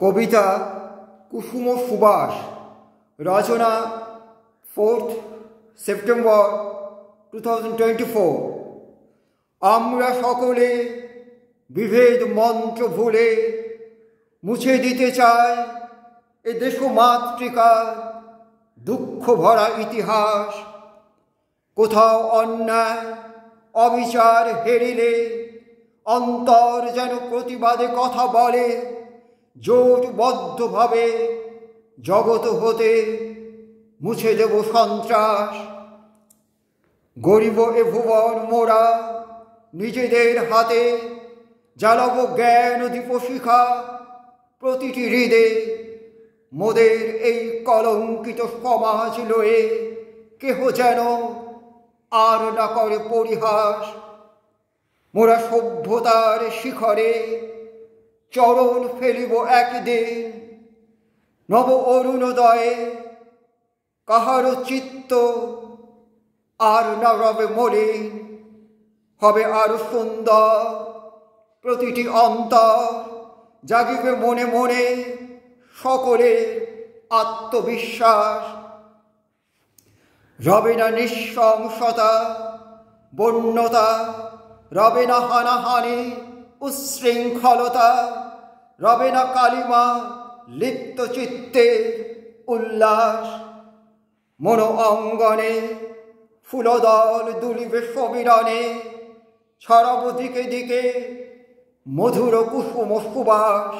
কবিতা কুসুম সুবাস, রচনা 4th September 2024। আমরা সকলে বিভেদ মন্ত্র ভুলে মুছে দিতে চাই এ দেশমাতৃকার দুঃখ ভরা ইতিহাস। কোথাও অন্যায় অবিচার হেরিলে অন্তর যেন প্রতিবাদে কথা বলে, জোটবদ্ধভাবে জগৎ হতে মুছে দেব সন্ত্রাস। গরিব এ ভুবন মোরা নিজেদের হাতে জ্বালাব জ্ঞান দীপশিখা প্রতিটি হৃদে। মোদের এই কলঙ্কিত সমাজ লয়ে কেহ যেন আর না করে পরিহাস। মোরা সভ্যতার শিখরে চরণ ফেলিব একদিন, নব অরুণোদয়ে কাহারও চিত্ত আর না রবে মলিন। হবে আরো সুন্দর প্রতিটি অন্তর, জাগিবে মনে মনে সকলের আত্মবিশ্বাস। রবে না নৃশংসতা বন্যতা, রবে না হানাহানি উচ্ছৃঙ্খলতা, রবে না কালিমা লিপ্ত চিত্তের উল্লাস। মন অঙ্গনে ফুলদল দুলিবে সমীরণে, ছড়াব দিকে দিকে মধুর কুসুম সুবাস।